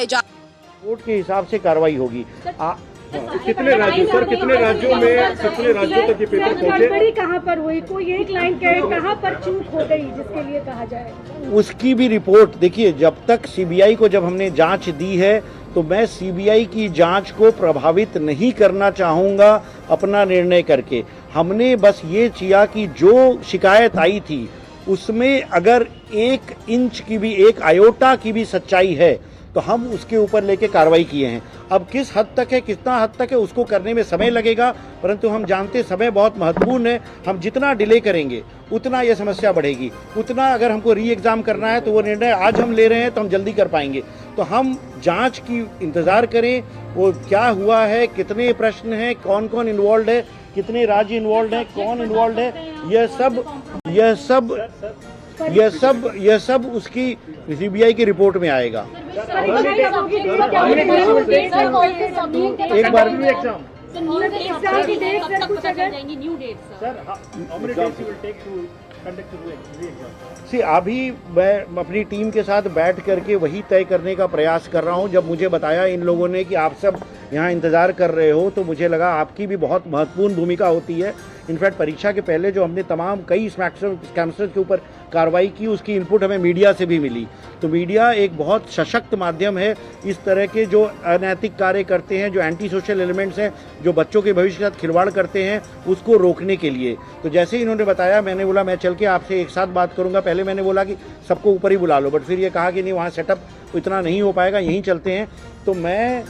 है। कोर्ट के हिसाब से कार्रवाई होगी। कितने राज्यों तक ये पेपर पहुंचे? कहाँ पर हुई, कोई एक लाइन कहाँ पर चूक हो गई जिसके लिए कहा जाए, उसकी भी रिपोर्ट देखिए। जब तक सीबीआई को जब हमने जांच दी है तो मैं सीबीआई की जांच को प्रभावित नहीं करना चाहूँगा अपना निर्णय करके। हमने बस ये किया कि जो शिकायत आई थी उसमें अगर 1 इंच की भी, 1 आयोटा की भी सच्चाई है तो हम उसके ऊपर लेके कार्रवाई किए हैं। अब किस हद तक है, कितना हद तक है, उसको करने में समय लगेगा, परंतु हम जानते समय बहुत महत्वपूर्ण है। हम जितना डिले करेंगे उतना यह समस्या बढ़ेगी, उतना अगर हमको री एग्जाम करना है तो वो निर्णय आज हम ले रहे हैं तो हम जल्दी कर पाएंगे। तो हम जांच की इंतज़ार करें, वो क्या हुआ है, कितने प्रश्न हैं, कौन कौन इन्वॉल्व है, कितने राज्य इन्वॉल्व हैं, कौन इन्वॉल्व है, यह सब उसकी सीबीआई की रिपोर्ट में आएगा। एक बार अभी मैं अपनी टीम के साथ बैठ करके वही तय करने का प्रयास कर रहा हूं। जब मुझे बताया इन लोगों ने कि आप सब यहाँ इंतज़ार कर रहे हो तो मुझे लगा आपकी भी बहुत महत्वपूर्ण भूमिका होती है। इनफैक्ट परीक्षा के पहले जो हमने तमाम कई स्कैमर्स के ऊपर कार्रवाई की, उसकी इनपुट हमें मीडिया से भी मिली। तो मीडिया एक बहुत सशक्त माध्यम है इस तरह के जो अनैतिक कार्य करते हैं, जो एंटी सोशल एलिमेंट्स हैं, जो बच्चों के भविष्य के साथ खिलवाड़ करते हैं, उसको रोकने के लिए। तो जैसे ही इन्होंने बताया मैंने बोला मैं चल के आपसे एक साथ बात करूंगा। पहले मैंने बोला कि सबको ऊपर ही बुला लो, बट फिर ये कहा कि नहीं, वहाँ सेटअप इतना नहीं हो पाएगा, यहीं चलते हैं। तो मैं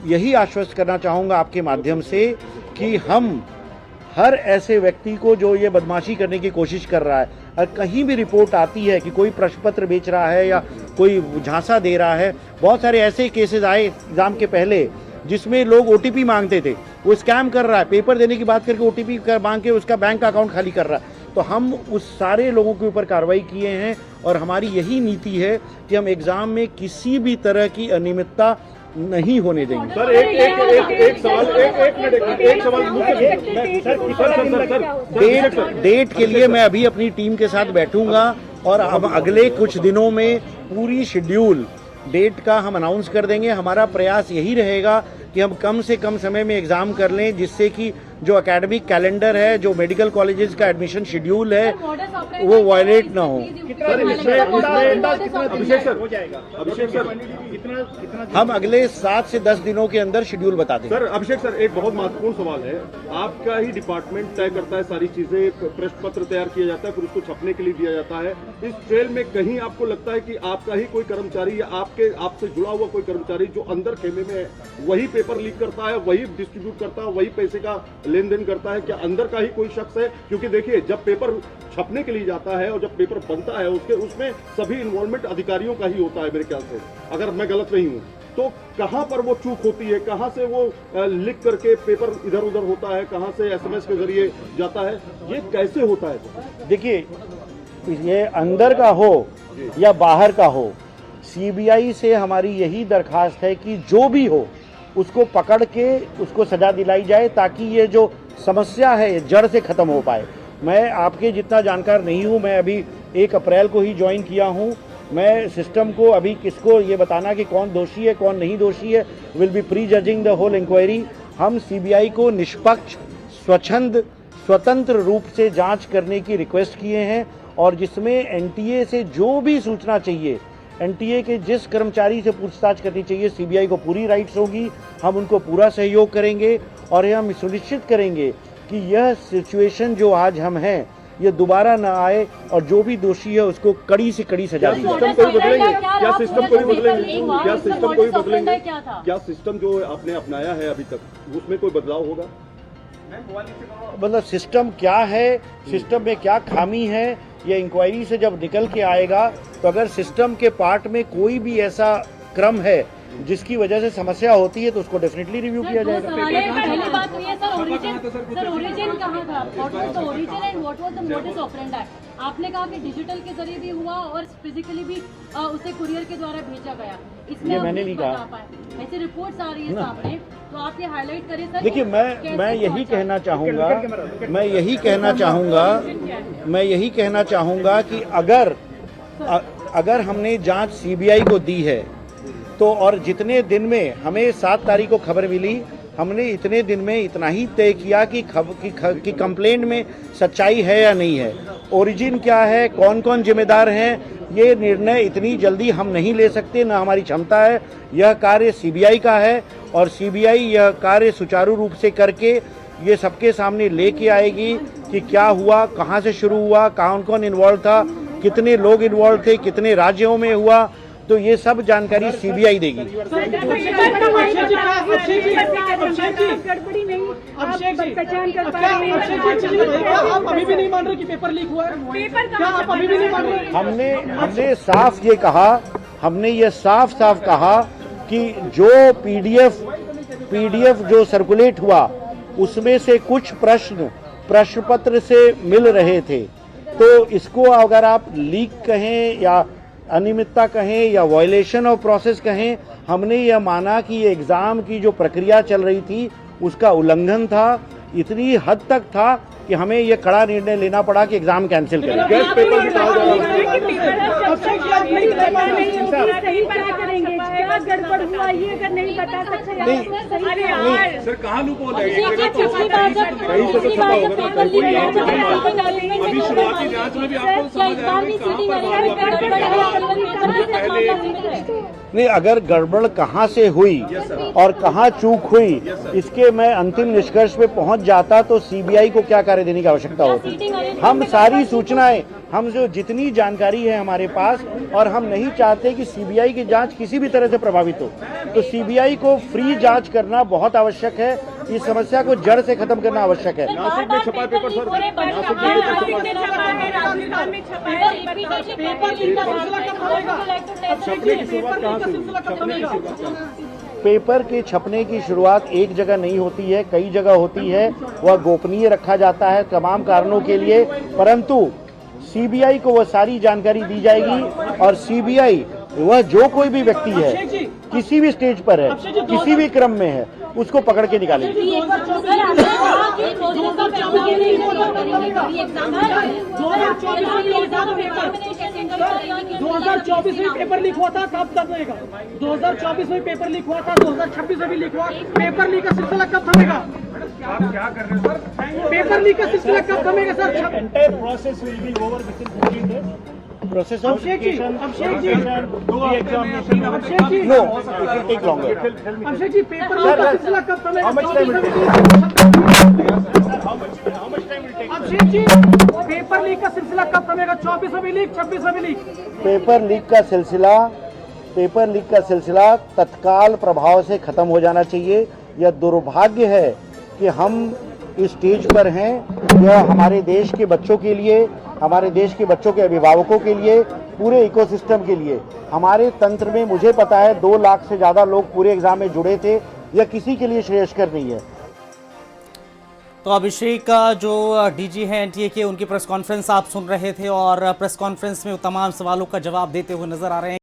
यही आश्वस्त करना चाहूँगा आपके माध्यम से कि हम हर ऐसे व्यक्ति को जो ये बदमाशी करने की कोशिश कर रहा है, और कहीं भी रिपोर्ट आती है कि कोई प्रश्न पत्र बेच रहा है या कोई झांसा दे रहा है, बहुत सारे ऐसे केसेस आए एग्जाम के पहले जिसमें लोग ओटीपी मांगते थे, वो स्कैम कर रहा है, पेपर देने की बात करके ओटीपी मांग के उसका बैंक अकाउंट खाली कर रहा है। तो हम उस सारे लोगों के ऊपर कार्रवाई किए हैं और हमारी यही नीति है कि हम एग्जाम में किसी भी तरह की अनियमितता नहीं होने देंगे। सर एक सवाल डेट के लिए मैं अभी अपनी टीम के साथ बैठूंगा और हम अगले कुछ दिनों में पूरी शेड्यूल डेट का हम अनाउंस कर देंगे। हमारा प्रयास यही रहेगा कि हम कम से कम समय में एग्जाम कर लें, जिससे कि जो एकेडमिक कैलेंडर है, जो मेडिकल कॉलेजेस का एडमिशन शेड्यूल है, वो वायलेट ना हो। हम अगले 7 से 10 दिनों के अंदर शेड्यूल बता देंगे। सर अभिषेक सर, एक बहुत महत्वपूर्ण सवाल है। आपका ही डिपार्टमेंट तय करता है सारी चीजें, प्रश्न पत्र तैयार किया जाता है, फिर उसको छपने के लिए दिया जाता है। इस ट्रेल में कहीं आपको लगता है कि आपका ही कोई कर्मचारी या आपसे जुड़ा हुआ कोई कर्मचारी जो अंदर खेमे में है वही पेपर लीक करता है, वही डिस्ट्रीब्यूट करता है, वही पैसे का लेन देन करता है? क्या अंदर का ही कोई शख्स है? क्योंकि देखिए, जब पेपर छपने के लिए जाता है और जब पेपर बनता है उसमें सभी इन्वॉल्वमेंट अधिकारियों का ही होता है मेरे ख्याल से, अगर मैं गलत नहीं हूं। तो कहां पर वो चूक होती है, कहां से वो लिख करके पेपर इधर उधर होता है, कहां से एसएमएस के जरिए जाता है, ये कैसे होता है? देखिए, ये अंदर का हो या बाहर का हो, सीबीआई से हमारी यही दरखास्त है कि जो भी हो उसको पकड़ के उसको सजा दिलाई जाए, ताकि ये जो समस्या है ये जड़ से खत्म हो पाए। मैं आपके जितना जानकार नहीं हूँ, मैं अभी 1 अप्रैल को ही ज्वाइन किया हूँ। मैं सिस्टम को अभी किसको ये बताना कि कौन दोषी है कौन नहीं दोषी है, will be prejudging the whole inquiry. हम सीबीआई को निष्पक्ष, स्वतंत्र रूप से जांच करने की रिक्वेस्ट किए हैं, और जिसमें एनटीए से जो भी सूचना चाहिए, एनटीए के जिस कर्मचारी से पूछताछ करनी चाहिए, सीबीआई को पूरी राइट्स होगी। हम उनको पूरा सहयोग करेंगे और हम सुनिश्चित करेंगे कि यह सिचुएशन जो आज हम हैं ये दोबारा ना आए, और जो भी दोषी है उसको कड़ी से कड़ी सजा दी जाए। सिस्टम को भी बदलेंगे? क्या सिस्टम को भी बदलेंगे? क्या सिस्टम को भी बदलेंगे? क्या सिस्टम जो आपने अपनाया है अभी तक उसमें कोई बदलाव होगा? मतलब सिस्टम क्या है, सिस्टम में क्या खामी है, ये इंक्वायरी से जब निकल के आएगा, तो अगर सिस्टम के पार्ट में कोई भी ऐसा क्रम है जिसकी वजह से समस्या होती है तो उसको डेफिनेटली रिव्यू किया जाएगा। पहली बात तो ये सर, ओरिजिन कहाँ था? What was the origin and what was the modus operandi? आपने कहा कि डिजिटल के जरिए भी हुआ और फिजिकली भी उसे कुरियर के द्वारा भेजा गया। इसमें मैंने नहीं कहा, ऐसी रिपोर्ट्स आ रही है सामने, तो आप ये हाईलाइट करें सर। देखिए, मैं यही कहना चाहूँगा कि अगर हमने जांच सीबीआई को दी है तो और जितने दिन में हमें 7 तारीख को खबर मिली, हमने इतने दिन में इतना ही तय किया कि कंप्लेंट में सच्चाई है या नहीं है, ओरिजिन क्या है, कौन कौन जिम्मेदार हैं, ये निर्णय इतनी जल्दी हम नहीं ले सकते, ना हमारी क्षमता है। यह कार्य सीबीआई का है और सीबीआई यह कार्य सुचारू रूप से करके ये सबके सामने लेके आएगी कि क्या हुआ, कहाँ से शुरू हुआ, कौन कौन इन्वॉल्व था, कितने लोग इन्वॉल्व थे, कितने राज्यों में हुआ, तो ये सब जानकारी सीबीआई देगी। अभी भी नहीं मान रहे कि पेपर लीक हुआ है? क्या आप अभी भी नहीं मान रहे? हमने साफ ये कहा, हमने ये साफ कहा कि जो पीडीएफ जो सर्कुलेट हुआ उसमें से कुछ प्रश्न पत्र से मिल रहे थे, तो इसको अगर आप लीक कहें या अनियमितता कहें या वायलेशन ऑफ प्रोसेस कहें, हमने यह माना कि ये एग्ज़ाम की जो प्रक्रिया चल रही थी उसका उल्लंघन था, इतनी हद तक था कि हमें यह कड़ा निर्णय लेना पड़ा कि एग्ज़ाम कैंसिल करें। गैस पेपर भी कहा जा रहा है। सर कहाँ लूपोल है? अभी शुरुआती जांच में भी आपको समझ नहीं, अगर गड़बड़ कहाँ से हुई और कहाँ चूक हुई, इसके मैं अंतिम निष्कर्ष पे पहुंच जाता तो सीबीआई को क्या कार्य देने की आवश्यकता होती। हम सारी सूचनाएं, हम जो जितनी जानकारी है हमारे पास, और हम नहीं चाहते कि सीबीआई की जांच किसी भी तरह से प्रभावित हो, तो सीबीआई को फ्री जांच करना बहुत आवश्यक है। इस समस्या को जड़ से खत्म करना आवश्यक है। नासिक में छपा पेपर सर, छपने की शुरुआत कहाँ से हुई? पेपर के छपने की शुरुआत एक जगह नहीं होती है, कई जगह होती है। वह गोपनीय रखा जाता है तमाम कारणों के लिए, परंतु सीबीआई को वह सारी जानकारी दी जाएगी और सीबीआई वह जो कोई भी व्यक्ति है, किसी भी स्टेज पर है, किसी भी क्रम में है, उसको पकड़ के निकालेगी। 2024 में पेपर लीक हुआ था, कब थमेगा? 2024 में पेपर लीक हुआ था, 2026 में भी लीक हुआ। पेपर लीक का सिलसिला कब थमेगा? आप क्या कर रहे हैं सर? पेपर लीक का सिलसिला कब थमेगा sir? entire process will be over within 14 days. Process of Abhishek ji, re-examination, Abhishek ji, no, it will take longer. Abhishek ji, paper leak का सिलसिला कब थमेगा? How much time will take? Abhishek ji, paper leak का सिलसिला कब थमेगा? 24 में भी लीक, 26 में भी लीक। पेपर लीक का सिलसिला तत्काल प्रभाव से खत्म हो जाना चाहिए। यह दुर्भाग्य है कि हम इस स्टेज पर हैं। यह हमारे देश के बच्चों के लिए, हमारे देश के बच्चों के अभिभावकों के लिए, पूरे इकोसिस्टम के लिए, हमारे तंत्र में मुझे पता है 2 लाख से ज़्यादा लोग पूरे एग्जाम में जुड़े थे। यह किसी के लिए श्रेयस्कर नहीं है। तो अभिषेक का जो डीजी हैं एनटीए के, उनकी प्रेस कॉन्फ्रेंस आप सुन रहे थे और प्रेस कॉन्फ्रेंस में तमाम सवालों का जवाब देते हुए नजर आ रहे हैं।